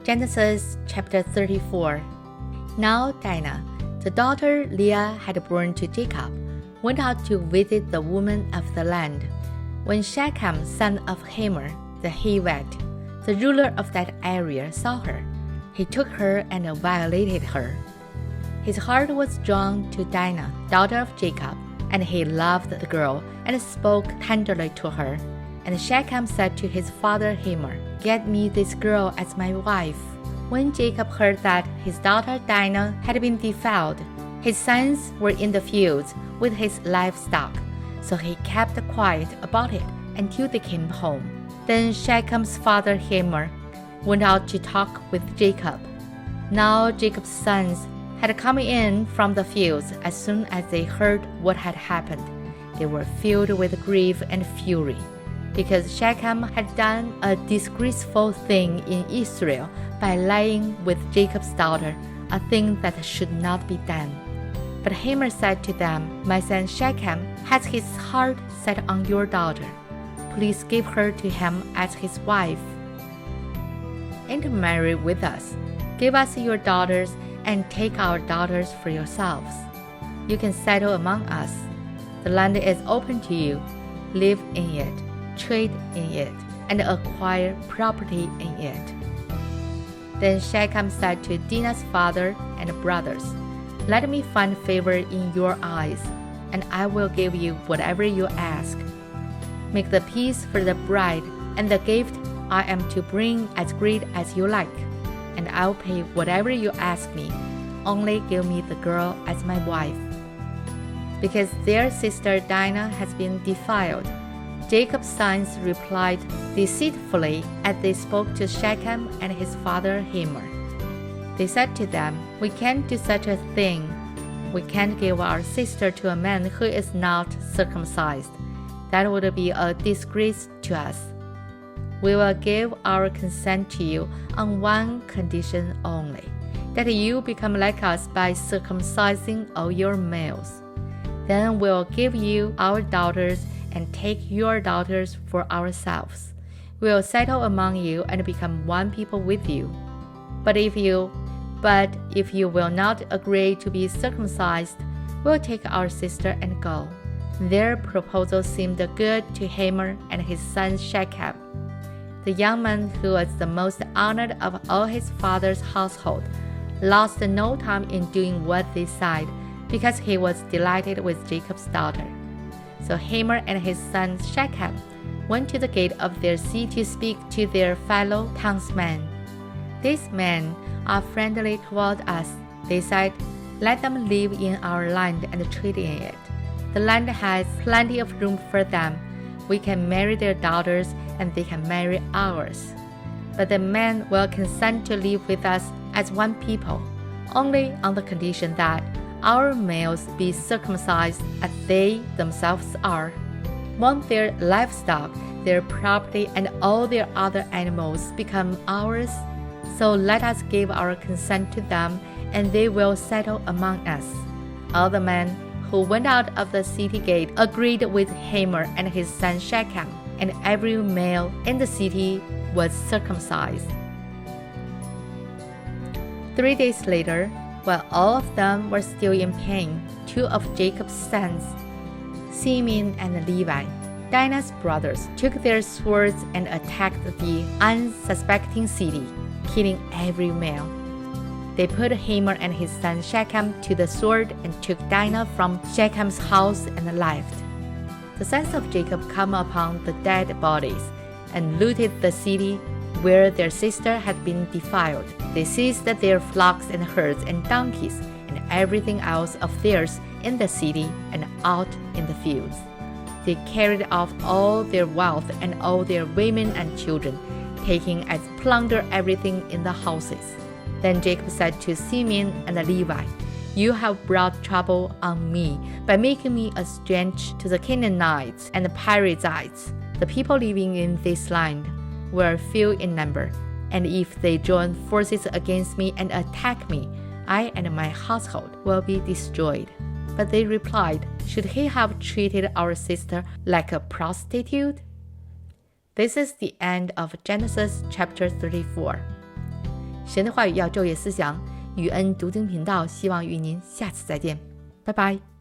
Genesis chapter 34. Now Dinah, the daughter Leah had born to Jacob, went out to visit the women of the land. When Shechem, son of Hamor, the Hivite, the ruler of that area, saw her, he took her and violated her. His heart was drawn to Dinah, daughter of Jacob, and he loved the girl and spoke tenderly to her. And Shechem said to his father Hamor, "Get me this girl as my wife." When Jacob heard that his daughter Dinah had been defiled, his sons were in the fields with his livestock, so he kept quiet about it until they came home. Then Shechem's father Hamor went out to talk with Jacob. Now Jacob's sons had come in from the fields as soon as they heard what had happened. They were filled with grief and fury, because Shechem had done a disgraceful thing in Israel by lying with Jacob's daughter, a thing that should not be done. But Hamor said to them, "My son Shechem has his heart set on your daughter. Please give her to him as his wife. Intermarry with us. Give us your daughters and take our daughters for yourselves. You can settle among us. The land is open to you. Live in it, trade in it, and acquire property in it." Then Shechem said to Dinah's father and brothers, "Let me find favor in your eyes, and I will give you whatever you ask. Make the piece for the bride and the gift I am to bring as great as you like, and I'll pay whatever you ask me. Only give me the girl as my wife." Because their sister Dinah has been defiled, Jacob's sons replied deceitfully as they spoke to Shechem and his father Hamor. They said to them, "We can't do such a thing. We can't give our sister to a man who is not circumcised. That would be a disgrace to us. We will give our consent to you on one condition only, that you become like us by circumcising all your males. Then we'll give you our daughters and take your daughters for ourselves. We'll settle among you and become one people with you. But if you will not agree to be circumcised, we'll take our sister and go." Their proposal seemed good to Hamor and his son Shechem. The young man, who was the most honored of all his father's household, lost no time in doing what they said, because he was delighted with Jacob's daughter. So Hamor and his son Shechem went to the gate of their city to speak to their fellow townsmen. "These men are friendly toward us," they said. "Let them live in our land and trade in it. The land has plenty of room for them. We can marry their daughters and they can marry ours. But the men will consent to live with us as one people, only on the condition that our males be circumcised as they themselves are. Won't their livestock, their property, and all their other animals become ours? So let us give our consent to them, and they will settle among us." All the men who went out of the city gate agreed with Hamor and his son Shechem, and every male in the city was circumcised. 3 days later, while all of them were still in pain, two of Jacob's sons, Simeon and Levi, Dinah's brothers, took their swords and attacked the unsuspecting city, killing every male. They put Hamor and his son Shechem to the sword and took Dinah from Shechem's house and left. The sons of Jacob came upon the dead bodies and looted the city where their sister had been defiled. They seized their flocks and herds and donkeys and everything else of theirs in the city and out in the fields. They carried off all their wealth and all their women and children, taking as plunder everything in the houses. Then Jacob said to Simeon and Levi, "You have brought trouble on me by making me a stranger to the Canaanites and the Perizzites. The people living in this land were few in number, and if they join forces against me and attack me, I and my household will be destroyed." But they replied, "Should he have treated our sister like a prostitute?" This is the end of Genesis chapter 34. 神的话语要昼夜思想，与恩读经频道希望与您下次再见，拜拜。